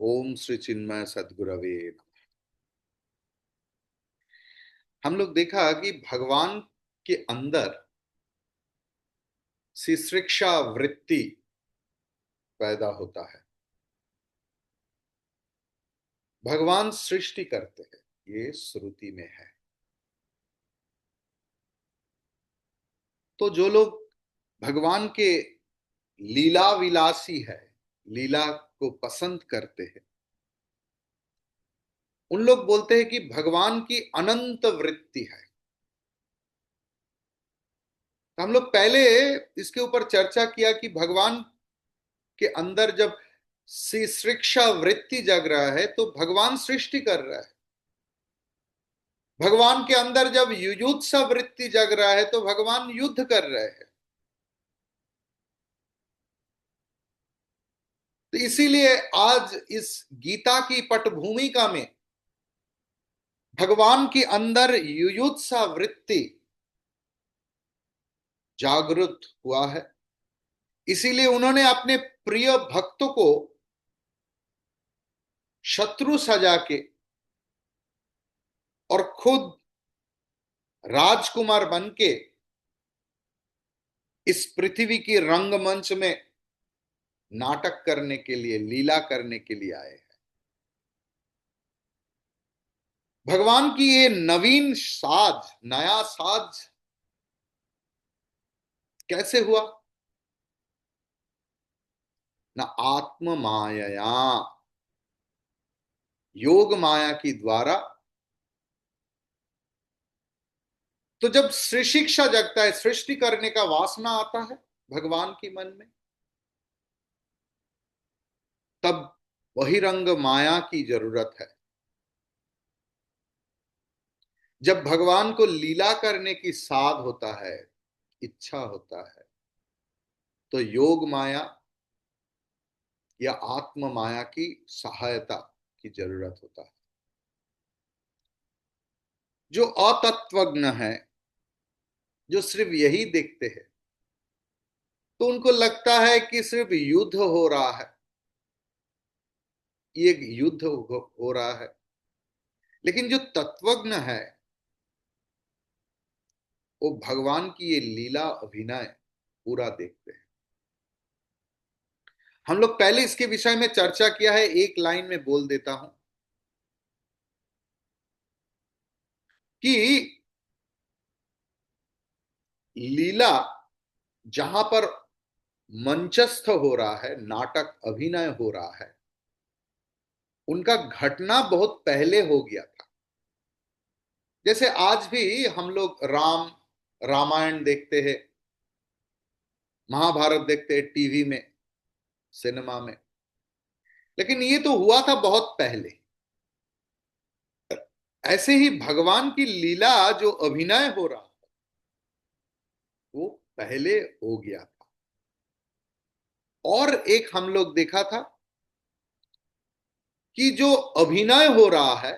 ओम श्री चिन्मय सद्गुरवे। हम लोग देखा कि भगवान के अंदर शिश्रिक्षा वृत्ति पैदा होता है। भगवान सृष्टि करते हैं, ये श्रुति में है। तो जो लोग भगवान के लीला विलासी है, लीला को पसंद करते हैं, उन लोग बोलते हैं कि भगवान की अनंत वृत्ति है। तो हम लोग पहले इसके ऊपर चर्चा किया कि भगवान के अंदर जब शिक्षा वृत्ति जग रहा है तो भगवान सृष्टि कर रहा है। भगवान के अंदर जब युयुत्सा वृत्ति जग रहा है तो भगवान युद्ध कर रहे हैं। तो इसीलिए आज इस गीता की पटभूमिका में भगवान के अंदर युयुत्सा वृत्ति जागृत हुआ है। इसीलिए उन्होंने अपने प्रिय भक्तों को शत्रु सजा के और खुद राजकुमार बन के इस पृथ्वी की रंगमंच में नाटक करने के लिए, लीला करने के लिए आए हैं। भगवान की ये नवीन साज, नया साज कैसे हुआ? न आत्म माया, योग माया की द्वारा। तो जब शिक्षा जगता है, सृष्टि करने का वासना आता है भगवान के मन में, तब बहिरंग माया की जरूरत है। जब भगवान को लीला करने की साध होता है, इच्छा होता है, तो योग माया या आत्म माया की सहायता की जरूरत होता है। जो अतत्वज्ञ है, जो सिर्फ यही देखते हैं, तो उनको लगता है कि सिर्फ युद्ध हो रहा है, ये युद्ध हो रहा है। लेकिन जो तत्वज्ञ है, वो भगवान की ये लीला अभिनय पूरा देखते हैं। हम लोग पहले इसके विषय में चर्चा किया है, एक लाइन में बोल देता हूं कि लीला जहां पर मंचस्थ हो रहा है, नाटक अभिनय हो रहा है, उनका घटना बहुत पहले हो गया था। जैसे आज भी हम लोग रामायण देखते हैं, महाभारत देखते हैं टीवी में, सिनेमा में। लेकिन ये तो हुआ था बहुत पहले। ऐसे ही भगवान की लीला जो अभिनय हो रहा था, वो पहले हो गया था। और एक हम लोग देखा था कि जो अभिनय हो रहा है,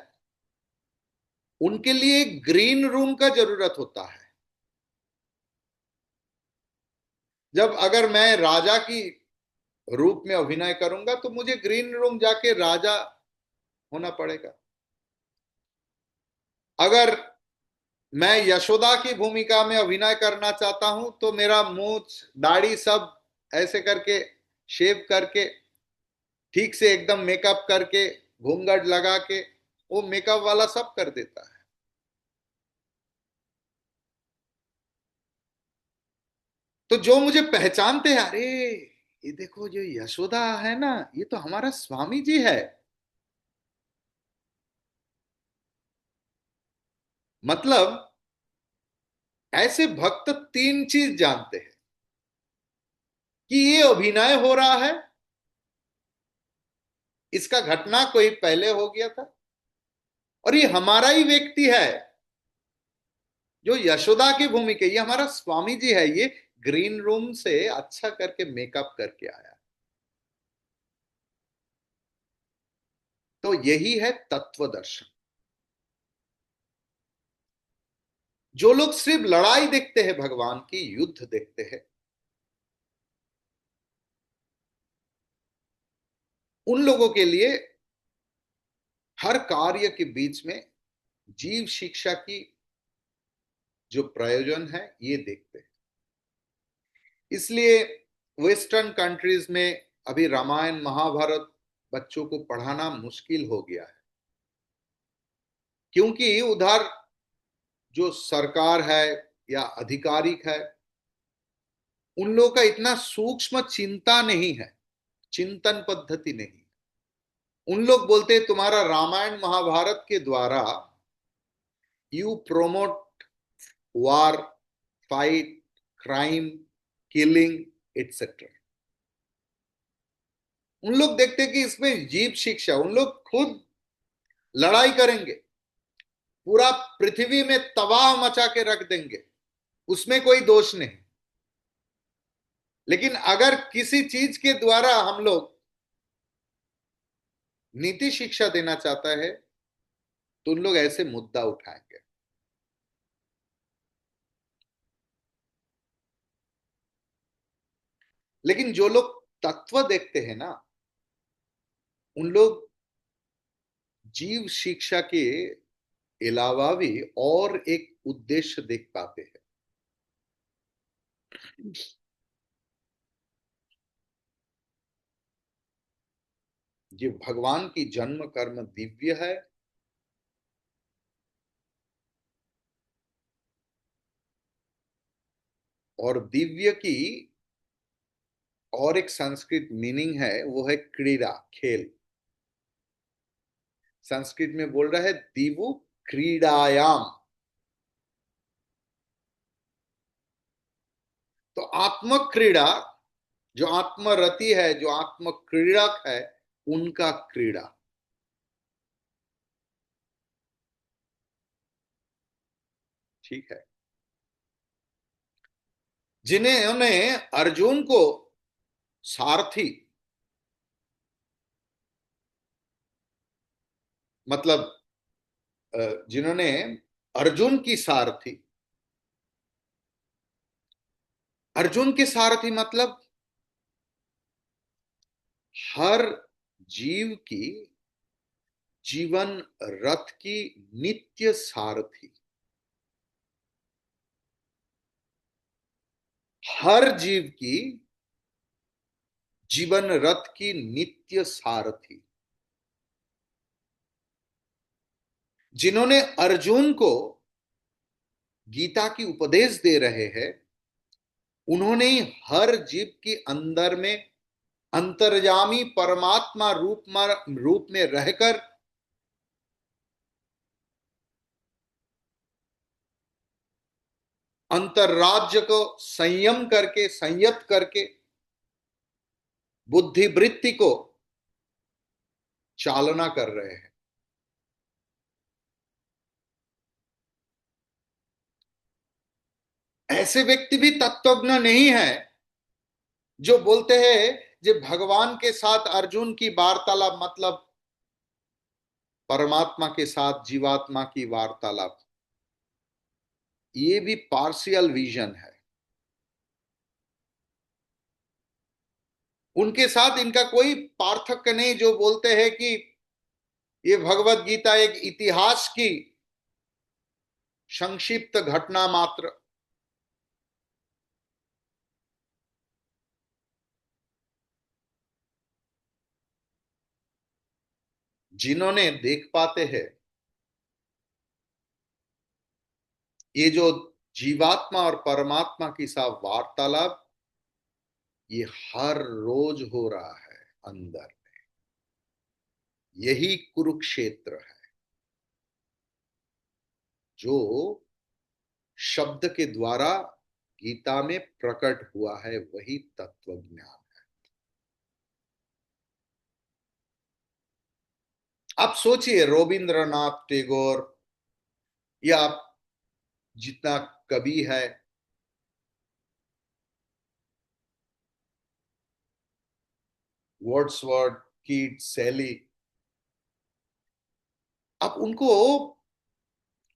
उनके लिए एक ग्रीन रूम का जरूरत होता है। जब अगर मैं राजा की रूप में अभिनय करूंगा तो मुझे ग्रीन रूम जाके राजा होना पड़ेगा। अगर मैं यशोदा की भूमिका में अभिनय करना चाहता हूं तो मेरा मूछ दाढ़ी सब ऐसे करके शेव करके, ठीक से एकदम मेकअप करके, घूंघट लगा के, वो मेकअप वाला सब कर देता है। तो जो मुझे पहचानते हैं, अरे ये देखो जो यशोदा है ना, ये तो हमारा स्वामी जी है। मतलब ऐसे भक्त तीन चीज जानते हैं कि ये अभिनय हो रहा है, इसका घटना कोई पहले हो गया था, और ये हमारा ही व्यक्ति है जो यशोदा की भूमिका, ये हमारा स्वामी जी है, ये ग्रीन रूम से अच्छा करके मेकअप करके आया। तो यही है तत्व दर्शन। जो लोग सिर्फ लड़ाई देखते हैं, भगवान की युद्ध देखते हैं, उन लोगों के लिए हर कार्य के बीच में जीव शिक्षा की जो प्रयोजन है ये देखते हैं। इसलिए वेस्टर्न कंट्रीज में अभी रामायण महाभारत बच्चों को पढ़ाना मुश्किल हो गया है, क्योंकि उधर जो सरकार है या आधिकारिक है, उन लोगों का इतना सूक्ष्म चिंता नहीं है, चिंतन पद्धति नहीं। उन लोग बोलते हैं तुम्हारा रामायण महाभारत के द्वारा you promote war, fight, crime, killing etcetera. उन लोग देखते कि इसमें जीव शिक्षा, उन लोग खुद लड़ाई करेंगे, पूरा पृथ्वी में तबाह मचा के रख देंगे, उसमें कोई दोष नहीं। लेकिन अगर किसी चीज के द्वारा हम लोग नीति शिक्षा देना चाहता है तो उन लोग ऐसे मुद्दा उठाएंगे। लेकिन जो लोग तत्व देखते हैं ना, उन लोग जीव शिक्षा के अलावा भी और एक उद्देश्य देख पाते हैं। ये भगवान की जन्म कर्म दिव्य है, और दिव्य की और एक संस्कृत मीनिंग है, वो है क्रीड़ा, खेल। संस्कृत में बोल रहा है दिवु क्रीडायाम। तो आत्मक क्रीड़ा, जो आत्मरति है, जो आत्म क्रीड़क है, उनका क्रीड़ा। ठीक है। जिन्होंने अर्जुन को सारथी, मतलब जिन्होंने अर्जुन की सारथी, अर्जुन के सारथी मतलब हर जीव की जीवन रथ की नित्य सारथी, हर जीव की जीवन रथ की नित्य सारथी, जिन्होंने अर्जुन को गीता की उपदेश दे रहे हैं, उन्होंने हर जीव के अंदर में अंतर्यामी परमात्मा रूप में रहकर अंतरराज्य को संयम करके, संयत करके बुद्धिवृत्ति को चालना कर रहे हैं। ऐसे व्यक्ति भी तत्वज्ञ नहीं है जो बोलते हैं जो भगवान के साथ अर्जुन की वार्तालाप मतलब परमात्मा के साथ जीवात्मा की वार्तालाप, ये भी पार्शियल विजन है। उनके साथ इनका कोई पार्थक्य नहीं जो बोलते हैं कि ये भगवत गीता एक इतिहास की संक्षिप्त घटना मात्र। जिन्होंने देख पाते हैं ये जो जीवात्मा और परमात्मा की सा वार्तालाप, ये हर रोज हो रहा है अंदर। यही कुरुक्षेत्र है जो शब्द के द्वारा गीता में प्रकट हुआ है, वही तत्व ज्ञान। आप सोचिए रविंद्रनाथ टैगोर या जितना कवि है, वर्ड्सवर्थ, कीट, शैली, आप उनको,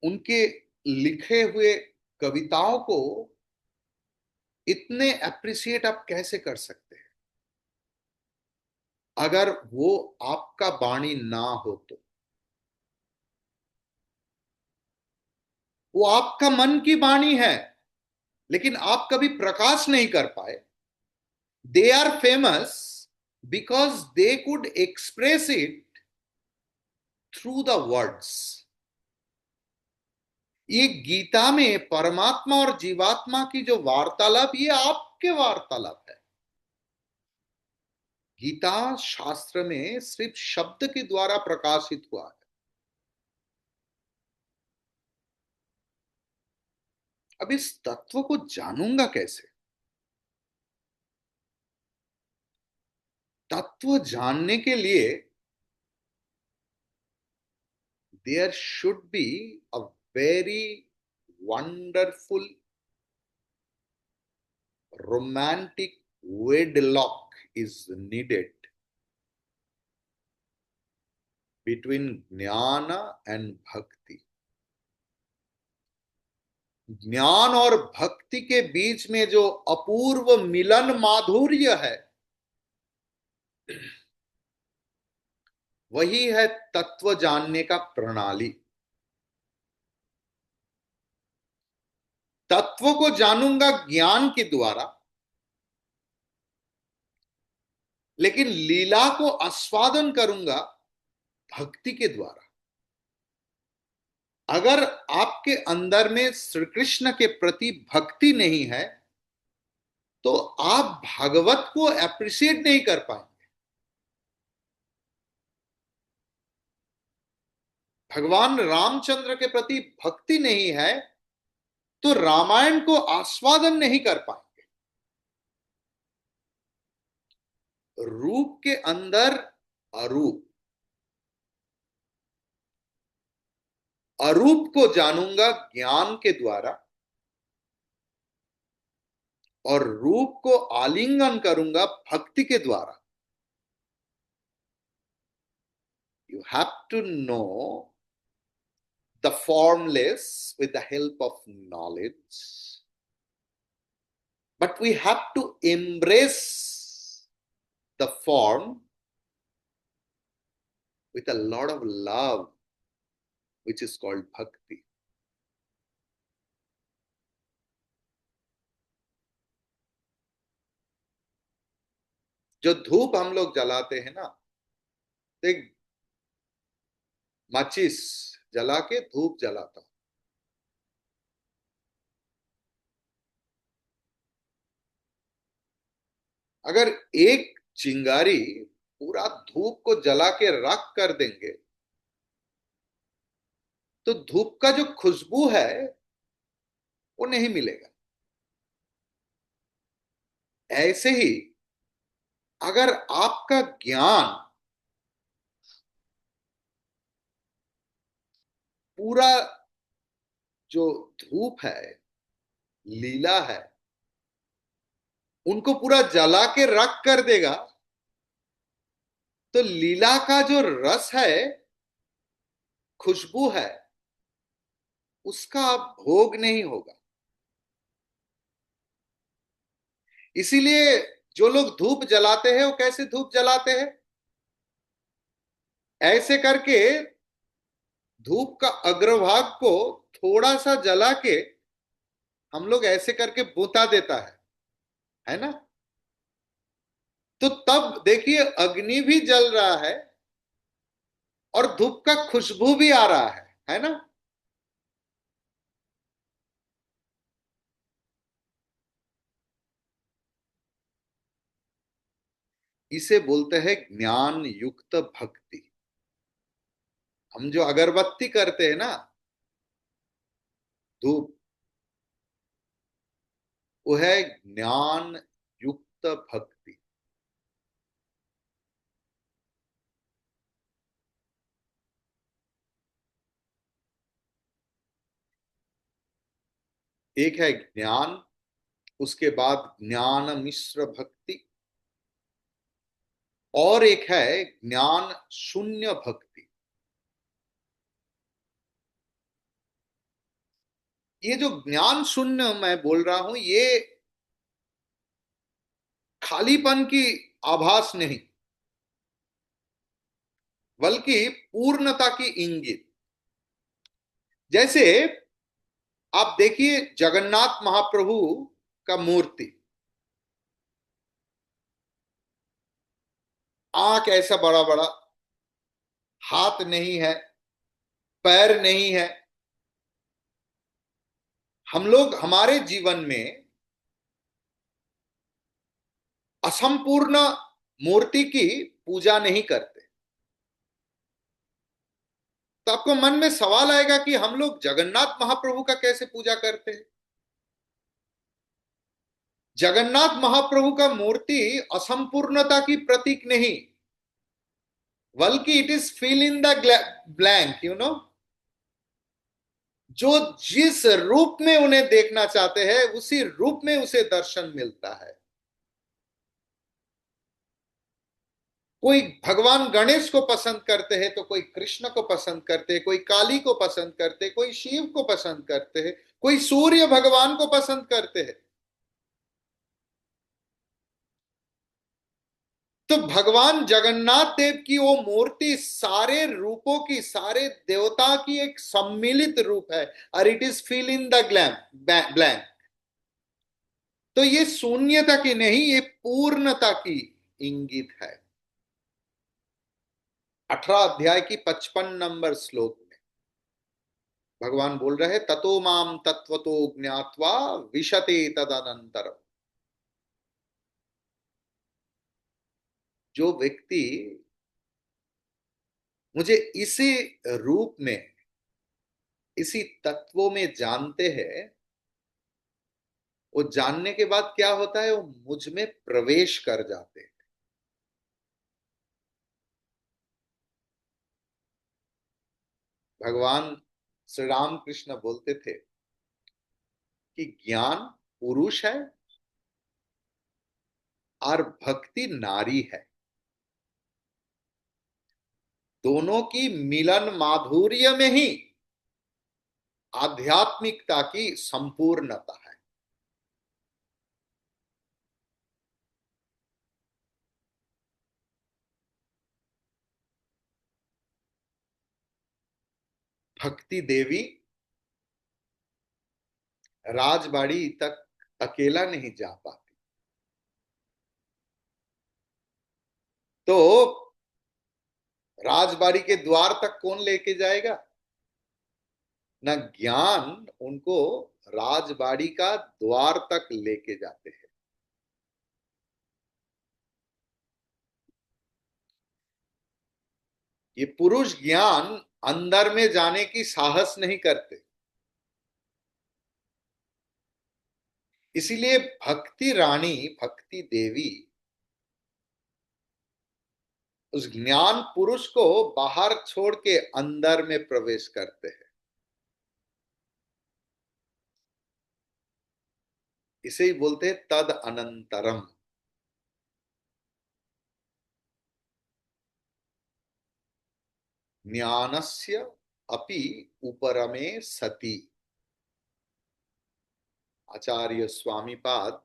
उनके लिखे हुए कविताओं को इतने अप्रिशिएट आप कैसे कर सकते हैं अगर वो आपका वाणी ना हो तो। वो आपका मन की वाणी है, लेकिन आप कभी प्रकाश नहीं कर पाए। They are famous because they could express it through the words. ये गीता में परमात्मा और जीवात्मा की जो वार्तालाप, ये आपके वार्तालाप है। गीता शास्त्र में सिर्फ शब्द के द्वारा प्रकाशित हुआ है। अब इस तत्व को जानूंगा कैसे? तत्व जानने के लिए there should be a very wonderful romantic wedlock is needed between jnana and bhakti। ज्ञान और भक्ति के बीच में जो अपूर्व मिलन माधुर्य है, वही है तत्व जानने का प्रणाली। तत्व को जानूंगा ज्ञान के द्वारा, लेकिन लीला को आस्वादन करूंगा भक्ति के द्वारा। अगर आपके अंदर में श्री कृष्ण के प्रति भक्ति नहीं है, तो आप भागवत को एप्रिशिएट नहीं कर पाएंगे। भगवान रामचंद्र के प्रति भक्ति नहीं है, तो रामायण को आस्वादन नहीं कर पाएंगे। रूप के अंदर अरूप, अरूप को जानूंगा ज्ञान के द्वारा, और रूप को आलिंगन करूंगा भक्ति के द्वारा। You have to know the formless with the help of knowledge, but we have to embrace the form with a lot of love, which is called bhakti। जो धूप हम लोग जलाते हैं ना, एक माचिस जला के धूप जलाता हूं। अगर एक चिंगारी पूरा धूप को जला के राख कर देंगे, तो धूप का जो खुशबू है वो नहीं मिलेगा। ऐसे ही अगर आपका ज्ञान पूरा, जो धूप है, लीला है, उनको पूरा जला के राख कर देगा, तो लीला का जो रस है, खुशबू है, उसका भोग नहीं होगा। इसीलिए जो लोग धूप जलाते हैं, वो कैसे धूप जलाते हैं? ऐसे करके धूप का अग्रभाग को थोड़ा सा जला के हम लोग ऐसे करके बुता देता है ना? तो तब देखिए अग्नि भी जल रहा है और धूप का खुशबू भी आ रहा है ना? इसे बोलते हैं ज्ञान युक्त भक्ति। हम जो अगरबत्ती करते हैं ना, धूप, वो है ज्ञान युक्त भक्ति। एक है ज्ञान, उसके बाद ज्ञान मिश्र भक्ति, और एक है ज्ञान शून्य भक्ति। ये जो ज्ञान शून्य मैं बोल रहा हूं, ये खालीपन की आभास नहीं, बल्कि पूर्णता की इंगित। जैसे आप देखिए जगन्नाथ महाप्रभु का मूर्ति, आंख ऐसा बड़ा बड़ा, हाथ नहीं है, पैर नहीं है। हम लोग हमारे जीवन में असंपूर्ण मूर्ति की पूजा नहीं करते। तो आपको मन में सवाल आएगा कि हम लोग जगन्नाथ महाप्रभु का कैसे पूजा करते हैं। जगन्नाथ महाप्रभु का मूर्ति असंपूर्णता की प्रतीक नहीं, बल्कि it is fill in the blank, जो जिस रूप में उन्हें देखना चाहते हैं उसी रूप में उसे दर्शन मिलता है। कोई भगवान गणेश को पसंद करते हैं, तो कोई कृष्ण को पसंद करते हैं, कोई काली को पसंद करते हैं, कोई शिव को पसंद करते हैं, कोई सूर्य भगवान को पसंद करते हैं। तो भगवान जगन्नाथ देव की वो मूर्ति सारे रूपों की, सारे देवता की एक सम्मिलित रूप है, और it is fill in the blank. तो ये शून्यता की नहीं, ये पूर्णता की इंगित है। 18 अध्याय की 55 नंबर श्लोक में भगवान बोल रहे, ततो माम तत्वतो ज्ञात्वा विशते तदनंतर। जो व्यक्ति मुझे इसी रूप में, इसी तत्वों में जानते हैं, वो जानने के बाद क्या होता है, वो मुझ में प्रवेश कर जाते हैं। भगवान श्री राम कृष्ण बोलते थे कि ज्ञान पुरुष है और भक्ति नारी है। दोनों की मिलन माधुर्य में ही आध्यात्मिकता की संपूर्णता है। भक्ति देवी राजबाड़ी तक अकेला नहीं जा पाती, तो राजबाड़ी के द्वार तक कौन लेके जाएगा? ना ज्ञान उनको राजबाड़ी का द्वार तक लेके जाते हैं। ये पुरुष ज्ञान अंदर में जाने की साहस नहीं करते। इसीलिए भक्ति रानी, भक्ति देवी उस ज्ञान पुरुष को बाहर छोड़ के अंदर में प्रवेश करते हैं। इसे ही बोलते हैं तद अनंतरम। ज्ञानस्य अपि उपरमे सति। आचार्य स्वामी पाद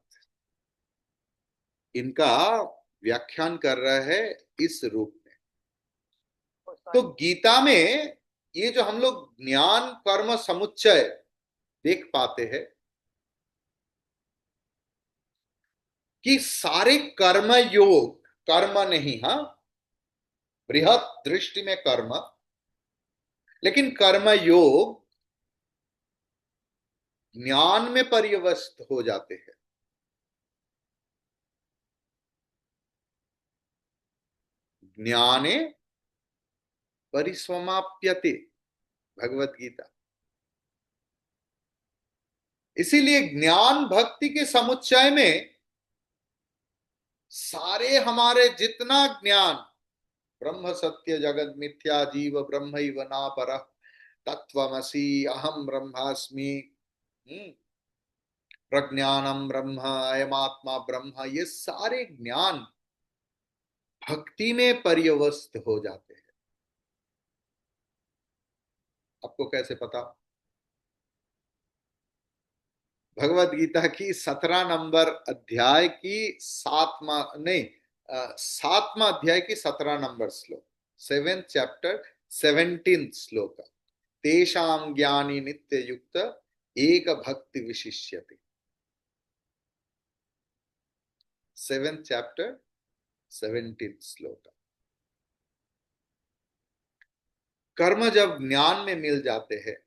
इनका व्याख्यान कर रहे हैं इस रूप में। तो गीता में ये जो हम लोग ज्ञान कर्म समुच्चय देख पाते हैं कि सारे कर्म योग, कर्म नहीं, हाँ, बृहत दृष्टि में कर्म, लेकिन कर्म योग ज्ञान में पर्यवस्त हो जाते हैं। ज्ञाने परिसमाप्यते, भगवत गीता। इसीलिए ज्ञान भक्ति के समुच्चय में सारे हमारे जितना ज्ञान, ब्रह्म सत्य जगत मिथ्या जीव ब्रह्मैव नापरः, तत्वमसि अहम ब्रह्मास्मि, प्रज्ञानम ब्रह्म, अयमात्मा ब्रह्म, ये सारे ज्ञान भक्ति में पर्यवस्त हो जाते हैं। आपको कैसे पता? भगवत गीता की 17 नंबर अध्याय की सातवा, नहीं, 7वां अध्याय की 17 नंबर श्लोक, 7th चैप्टर 17th श्लोक। तेषां ज्ञानी नित्य युक्त एक भक्ति विशिष्यते। 7th चैप्टर 17th श्लोक। कर्म जब ज्ञान में मिल जाते हैं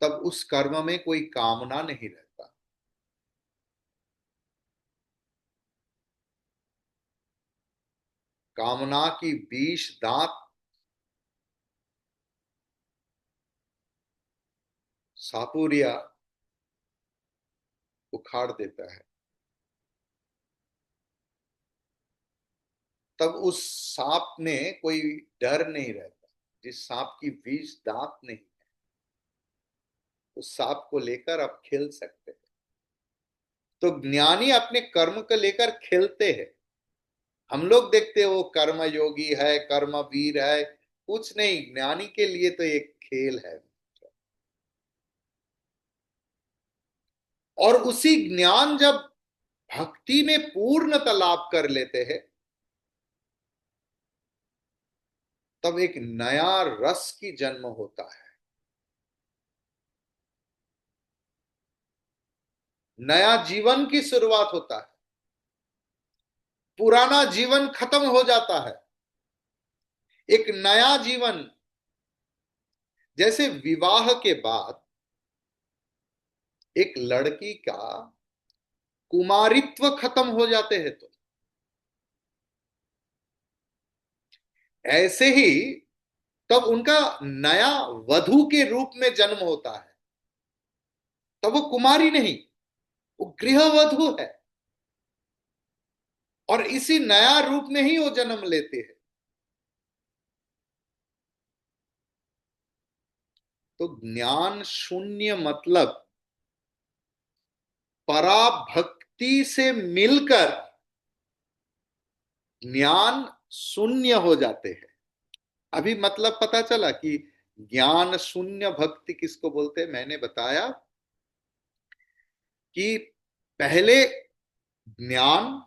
तब उस कर्म में कोई कामना नहीं रहता। कामना की 20 दांत सापुरिया उखाड़ देता है, तब उस सांप में कोई डर नहीं रहता। जिस सांप की 20 दांत नहीं, उस सांप को लेकर आप खेल सकते हैं। तो ज्ञानी अपने कर्म को लेकर खेलते हैं। हम लोग देखते हैं वो कर्म योगी है, कर्म वीर है, कुछ नहीं, ज्ञानी के लिए तो एक खेल है। और उसी ज्ञान जब भक्ति में पूर्णता लाभ कर लेते हैं तब एक नया रस की जन्म होता है, नया जीवन की शुरुआत होता है। पुराना जीवन खत्म हो जाता है, एक नया जीवन। जैसे विवाह के बाद एक लड़की का कुमारित्व खत्म हो जाते हैं, तो ऐसे ही तब उनका नया वधू के रूप में जन्म होता है। तब वो कुमारी नहीं, वो गृहवधू है, और इसी नया रूप में ही वो जन्म लेते हैं। तो ज्ञान शून्य मतलब पराभक्ति से मिलकर ज्ञान शून्य हो जाते हैं। अभी मतलब पता चला कि ज्ञान शून्य भक्ति किसको बोलते हैं। मैंने बताया कि पहले ज्ञान,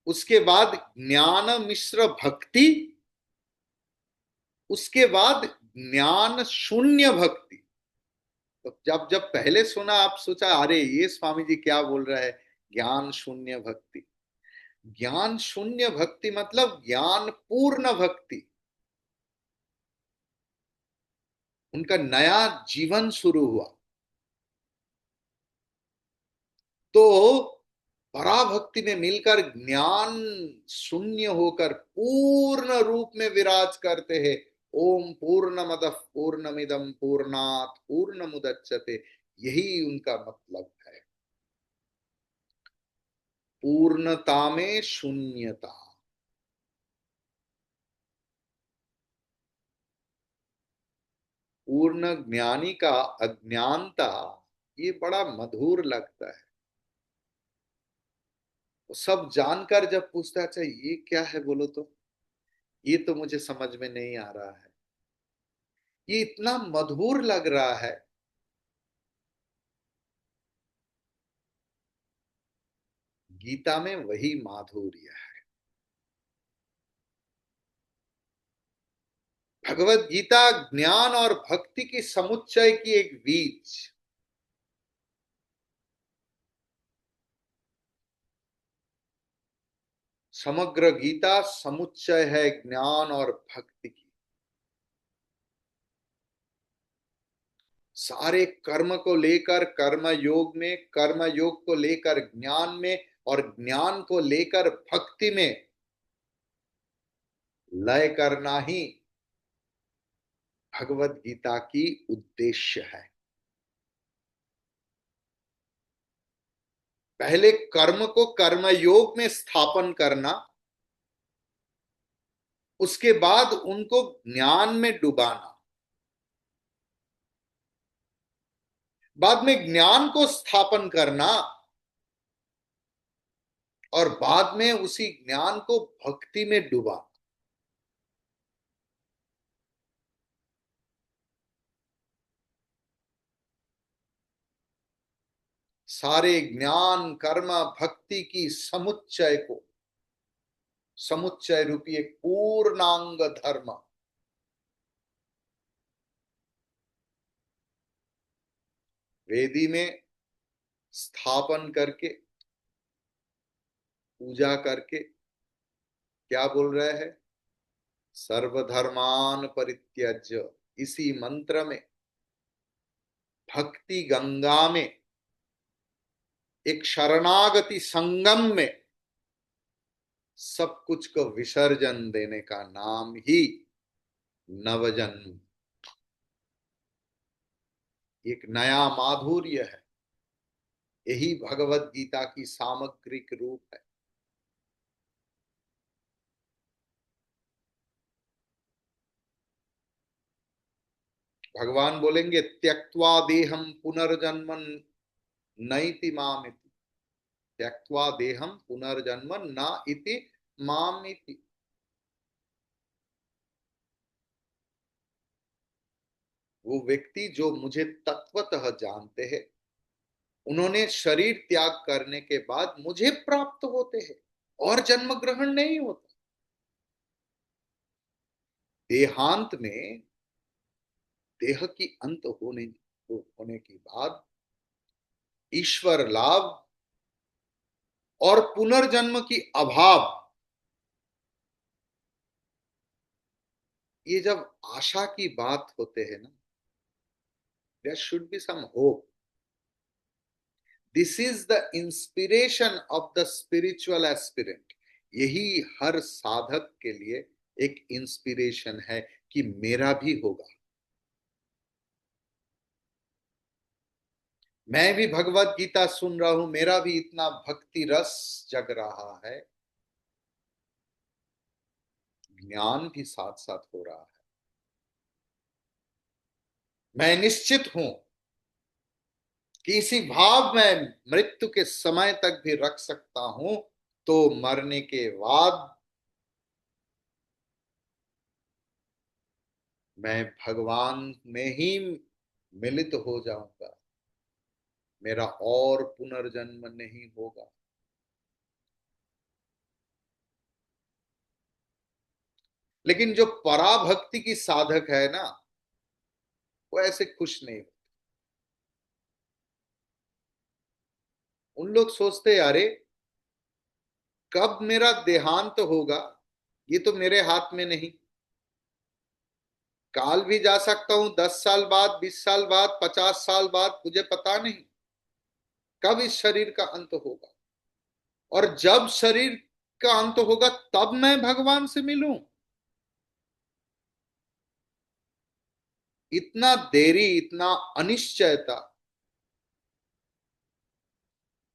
उसके बाद ज्ञान मिश्र भक्ति, उसके बाद ज्ञान शून्य भक्ति। तो जब जब पहले सुना आप सोचा अरे ये स्वामी जी क्या बोल रहा है, ज्ञान शून्य भक्ति। ज्ञान शून्य भक्ति मतलब ज्ञान पूर्ण भक्ति। उनका नया जीवन शुरू हुआ। तो पराभक्ति में मिलकर ज्ञान शून्य होकर पूर्ण रूप में विराज करते हैं। ओम पूर्णमदः पूर्णमिदं पूर्णात् पूर्णमुदच्यते, यही उनका मतलब है, पूर्णता में शून्यता। पूर्ण ज्ञानी का अज्ञानता ये बड़ा मधुर लगता है। वो सब जानकर जब पूछता है अच्छा ये क्या है बोलो तो, ये तो मुझे समझ में नहीं आ रहा है, ये इतना मधुर लग रहा है। गीता में वही माधुर्य है। भगवत गीता ज्ञान और भक्ति की समुच्चय की एक बीज। समग्र गीता समुच्चय है ज्ञान और भक्ति की। सारे कर्म को लेकर कर्म योग में, कर्म योग को लेकर ज्ञान में, और ज्ञान को लेकर भक्ति में लय करना ही भगवत गीता की उद्देश्य है। पहले कर्म को कर्म योग में स्थापन करना, उसके बाद उनको ज्ञान में डुबाना, बाद में ज्ञान को स्थापन करना, और बाद में उसी ज्ञान को भक्ति में डुबाना। सारे ज्ञान कर्म भक्ति की समुच्चय को, समुच्चय रूपी एक पूर्णांग धर्म, वेदी में स्थापन करके पूजा करके क्या बोल रहे हैं? सर्वधर्मान परित्यज्य, इसी मंत्र में, भक्ति गंगा में, एक शरणागति संगम में सब कुछ को विसर्जन देने का नाम ही नवजन्म। एक नया माधुर्य है। यही भगवत गीता की सामग्रिक रूप है। भगवान बोलेंगे त्यक्त्वा देहम पुनर्जन्म नैति माम इति। त्यक्त्वा देहम पुनर्जन्म न इति माम इति। वो व्यक्ति जो मुझे तत्वतः जानते हैं, उन्होंने शरीर त्याग करने के बाद मुझे प्राप्त होते हैं और जन्म ग्रहण नहीं होता। देहांत में देह की अंत होने के बाद ईश्वर लाभ और पुनर्जन्म की अभाव, ये जब आशा की बात होते हैं ना, there should be some hope. This is the inspiration of the spiritual aspirant. यही हर साधक के लिए एक इंस्पिरेशन है कि मेरा भी होगा। मैं भी भगवत गीता सुन रहा हूं, मेरा भी इतना भक्ति रस जग रहा है, ज्ञान भी साथ साथ हो रहा है। मैं निश्चित हूं कि इसी भाव में मृत्यु के समय तक भी रख सकता हूं, तो मरने के बाद मैं भगवान में ही मिलित हो जाऊंगा, मेरा और पुनर्जन्म नहीं होगा। लेकिन जो पराभक्ति की साधक है ना, वो ऐसे खुश नहीं। उन लोग सोचते अरे कब मेरा देहांत होगा, ये तो मेरे हाथ में नहीं। काल भी जा सकता हूं, 10 साल बाद, 20 साल बाद, 50 साल बाद, मुझे पता नहीं कब इस शरीर का अंत होगा। और जब शरीर का अंत होगा तब मैं भगवान से मिलूं। इतना देरी, इतना अनिश्चयता।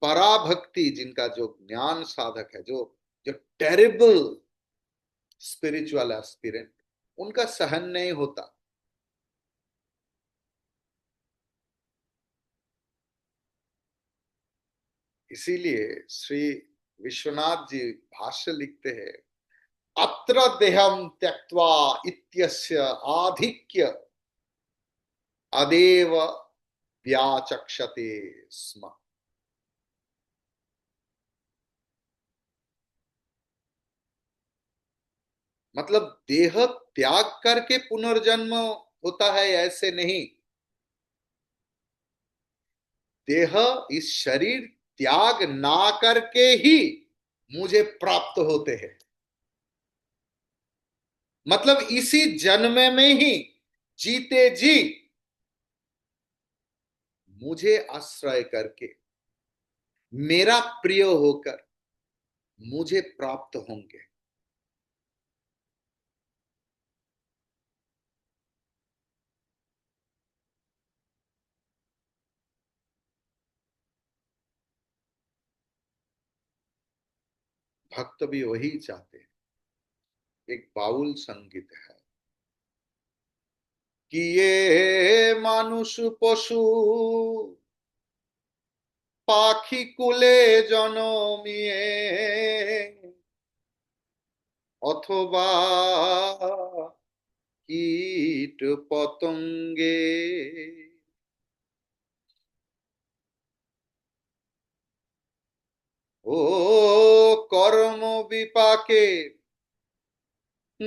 पराभक्ति जिनका, जो ज्ञान साधक है, जो जो टेरिबल स्पिरिचुअल एस्पिरेंट, उनका सहन नहीं होता। इसीलिए श्री विश्वनाथ जी भाष्य लिखते हैं, अत्र देहम त्यक्त्वा इत्यस्य आधिक्य अदेव व्याचक्षते स्म। मतलब देह त्याग करके पुनर्जन्म होता है ऐसे नहीं। देह, इस शरीर त्याग ना करके ही मुझे प्राप्त होते हैं। मतलब इसी जन्म में ही जीते जी मुझे आश्रय करके, मेरा प्रिय होकर मुझे प्राप्त होंगे। भक्त भी वही चाहते हैं। एक बाउल संगीत है कि ये मानुष पशु पाखी कुले জনমিয়ে অথবা কীট পতঙ্গে ও কর্ম বিপাকে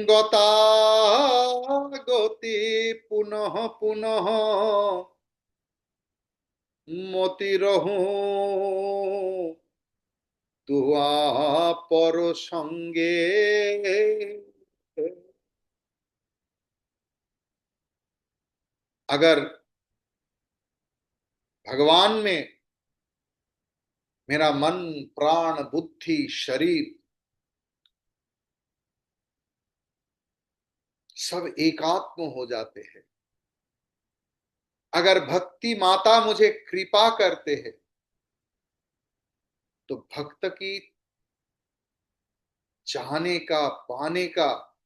গতাগতি পুনঃ পুনঃ मोती रहूं तुआ पर संगे। अगर भगवान में मेरा मन, प्राण, बुद्धि, शरीर सब एकात्म हो जाते हैं, अगर भक्ति माता मुझे कृपा करते हैं, तो भक्त की चाहने का, पाने का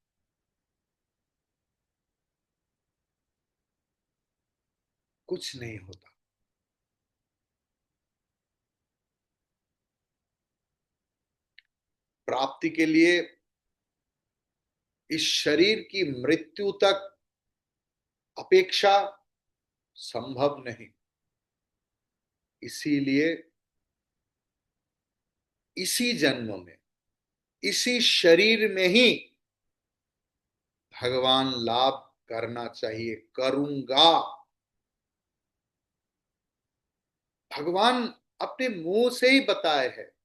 कुछ नहीं होता। प्राप्ति के लिए इस शरीर की मृत्यु तक अपेक्षा संभव नहीं। इसीलिए इसी जन्म में, इसी शरीर में ही भगवान लाभ करना चाहिए, करूंगा। भगवान अपने मुंह से ही बताए है,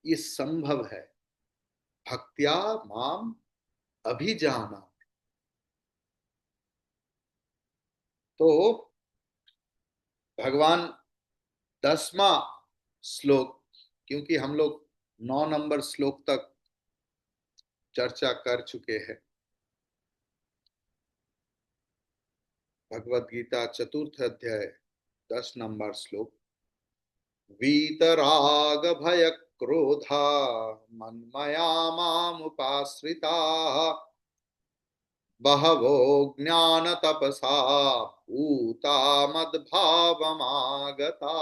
ये संभव है। भक्त्या माम अभिजाना। तो भगवान 10वां श्लोक, क्योंकि हम लोग 9 नंबर श्लोक तक चर्चा कर चुके हैं, भगवत गीता चतुर्थ अध्याय 10 नंबर श्लोक। वीतराग भय क्रोधा मन्मया मामुपाश्रिता बहवो ज्ञान तपसा पूता मद्भावमागता।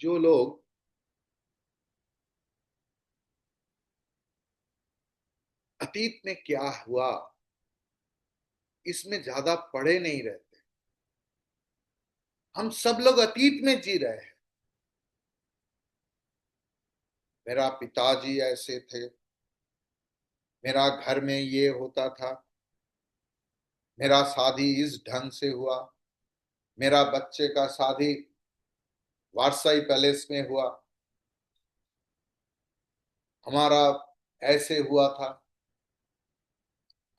जो लोग अतीत में क्या हुआ इसमें ज्यादा पड़े नहीं रहते, हम सब लोग अतीत में जी रहे हैं। मेरा पिताजी ऐसे थे, मेरा घर में ये होता था, मेरा शादी इस ढंग से हुआ, मेरा बच्चे का शादी वारसाई पैलेस में हुआ, हमारा ऐसे हुआ था,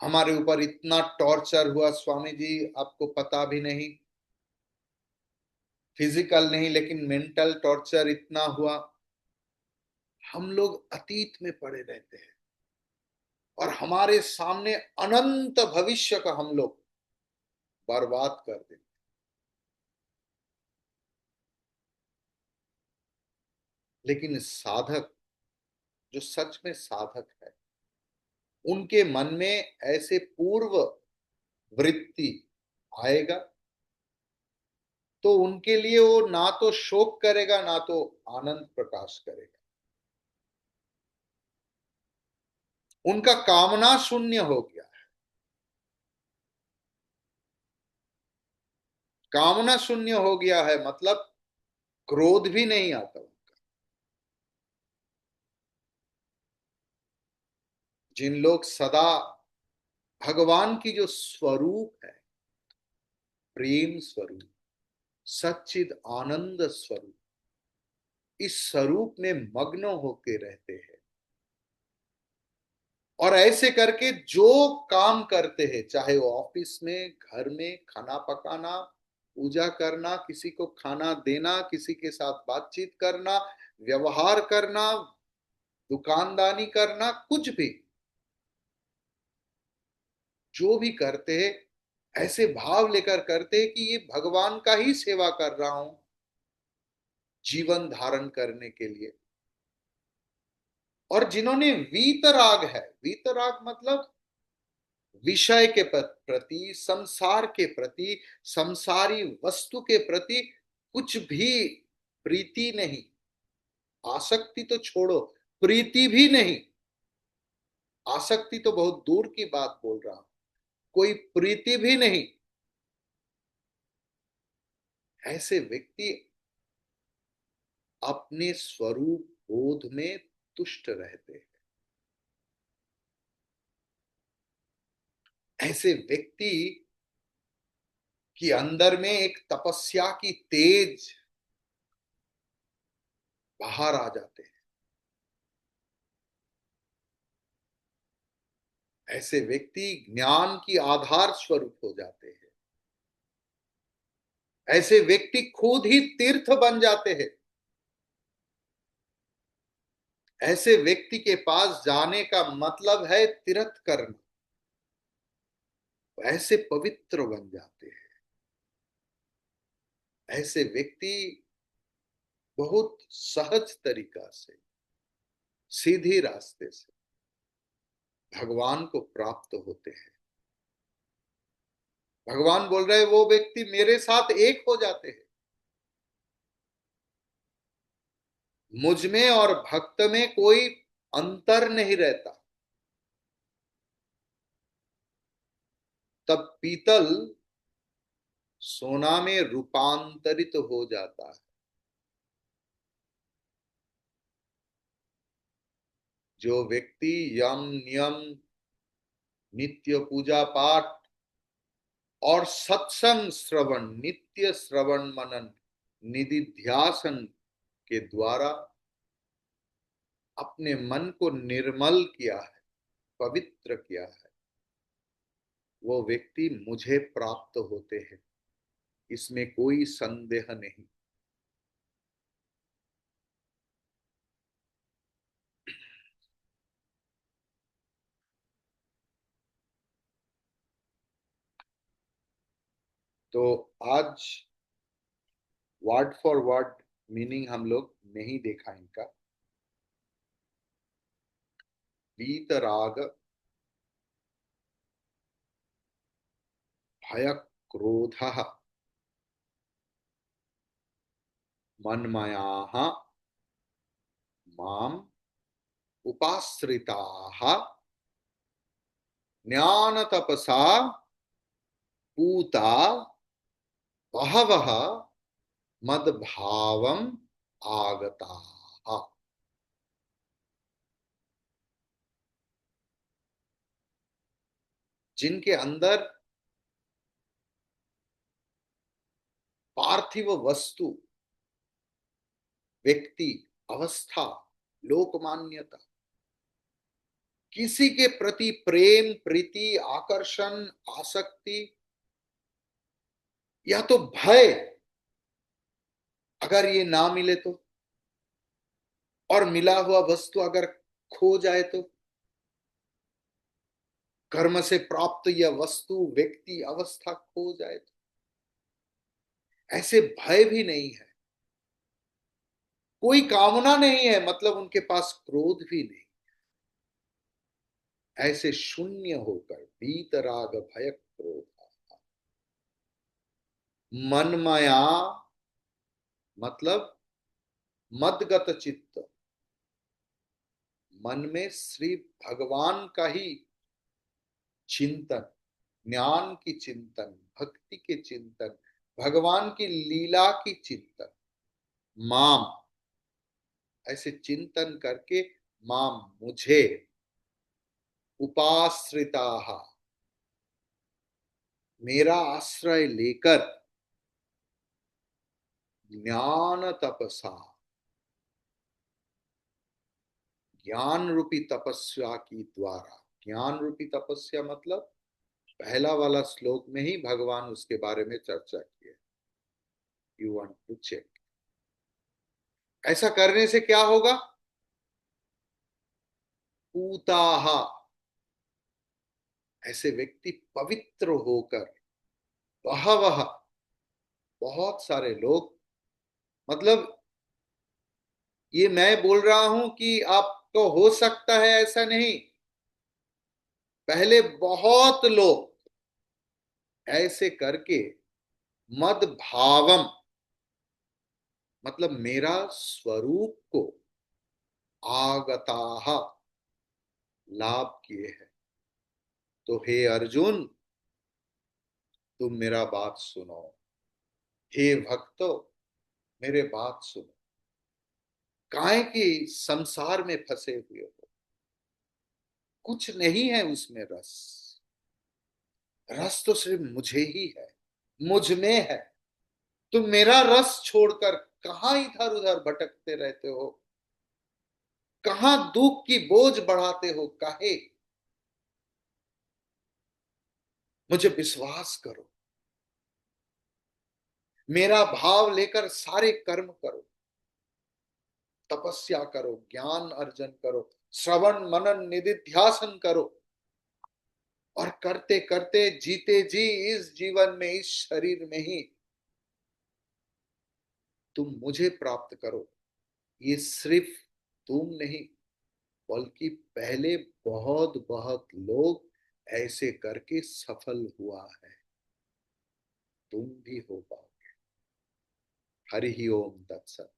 हमारे ऊपर इतना टॉर्चर हुआ स्वामी जी, आपको पता भी नहीं। फिजिकल नहीं लेकिन मेंटल टॉर्चर इतना हुआ। हम लोग अतीत में पड़े रहते हैं और हमारे सामने अनंत भविष्य का हम लोग बर्बाद कर देते। लेकिन साधक, जो सच में साधक है, उनके मन में ऐसे पूर्व वृत्ति आएगा तो उनके लिए वो ना तो शोक करेगा ना तो आनंद प्रकाश करेगा। उनका कामना शून्य हो गया। कामना शून्य हो गया है मतलब क्रोध भी नहीं आता उनका। जिन लोग सदा भगवान की जो स्वरूप है, प्रेम स्वरूप, सच्चिद आनंद स्वरूप, इस स्वरूप में मग्न होके रहते हैं, और ऐसे करके जो काम करते हैं, चाहे वो ऑफिस में, घर में, खाना पकाना, पूजा करना, किसी को खाना देना, किसी के साथ बातचीत करना, व्यवहार करना, दुकानदारी करना, कुछ भी जो भी करते हैं, ऐसे भाव लेकर करते हैं कि ये भगवान का ही सेवा कर रहा हूं जीवन धारण करने के लिए। और जिन्होंने वीतराग है, वीतराग मतलब विषय के प्रति, संसार के प्रति, संसारी वस्तु के प्रति कुछ भी प्रीति नहीं, आसक्ति तो छोड़ो, प्रीति भी नहीं, आसक्ति तो बहुत दूर की बात बोल रहा हूं, कोई प्रीति भी नहीं, ऐसे व्यक्ति अपने स्वरूप बोध में तुष्ट रहते हैं। ऐसे व्यक्ति कि अंदर में एक तपस्या की तेज बाहर आ जाते हैं। ऐसे व्यक्ति ज्ञान की आधार स्वरूप हो जाते हैं। ऐसे व्यक्ति खुद ही तीर्थ बन जाते हैं। ऐसे व्यक्ति के पास जाने का मतलब है तीर्थ करना। ऐसे पवित्र बन जाते हैं। ऐसे व्यक्ति बहुत सहज तरीका से, सीधी रास्ते से भगवान को प्राप्त होते हैं। भगवान बोल रहे हैं वो व्यक्ति मेरे साथ एक हो जाते हैं। मुझ में और भक्त में कोई अंतर नहीं रहता। तब पीतल सोना में रूपांतरित हो जाता है। जो व्यक्ति यम नियम, नित्य पूजा पाठ और सत्संग श्रवण, नित्य श्रवण मनन, निधिध्यासन के द्वारा अपने मन को निर्मल किया है, पवित्र किया है, वो व्यक्ति मुझे प्राप्त होते हैं। इसमें कोई संदेह नहीं। तो आज वर्ड फॉर वर्ड मीनिंग हम लोग नहीं देखा इनका। वीतराग, भय, क्रोध, मन्मयाः माम उपाश्रिताः ज्ञान तपसा पूता बहवः मद्भावम आगताः। जिनके अंदर पार्थिव वस्तु, व्यक्ति, अवस्था, लोकमान्यता, किसी के प्रति प्रेम, प्रीति, आकर्षण, आसक्ति या तो भय, अगर ये ना मिले तो, और मिला हुआ वस्तु अगर खो जाए तो, कर्म से प्राप्त यह वस्तु, व्यक्ति, अवस्था खो जाए तो, ऐसे भय भी नहीं है, कोई कामना नहीं है, मतलब उनके पास क्रोध भी नहीं। ऐसे शून्य होकर वीतराग भय क्रोध, मनमया मतलब मदगत चित्त, मन में श्री भगवान का ही चिंतन, ज्ञान की चिंतन, भक्ति के चिंतन, भगवान की लीला की चिंतन, माम, ऐसे चिंतन करके माम मुझे, उपाश्रिता, मेरा आश्रय लेकर, ज्ञान तपसा, ज्ञान रूपी तपस्या की द्वारा। ज्ञान रूपी तपस्या मतलब पहला वाला श्लोक में ही भगवान उसके बारे में चर्चा की है। You want to check. ऐसा करने से क्या होगा? पूताहा, ऐसे व्यक्ति पवित्र होकर, बहवह, बहुत सारे लोग, मतलब ये मैं बोल रहा हूं कि आपको हो सकता है ऐसा नहीं, पहले बहुत लोग ऐसे करके मद भावम, मतलब मेरा स्वरूप को आगताह, लाभ किए हैं। तो हे अर्जुन, तुम मेरा बात सुनो। हे भक्तो, मेरे बात सुनो। काहे कि संसार में फंसे हुए हो, कुछ नहीं है उसमें रस। रस तो सिर्फ मुझे ही है, मुझ में है। तुम मेरा रस छोड़कर कहां इधर उधर भटकते रहते हो, कहां दुख की बोझ बढ़ाते हो, काहे? मुझे विश्वास करो, मेरा भाव लेकर सारे कर्म करो, तपस्या करो, ज्ञान अर्जन करो, श्रवण मनन निधिध्यासन करो, और करते करते जीते जी इस जीवन में, इस शरीर में ही तुम मुझे प्राप्त करो। ये सिर्फ तुम नहीं, बल्कि पहले बहुत बहुत लोग ऐसे करके सफल हुआ है, तुम भी हो पाओगे। हरि ओम तत्सत।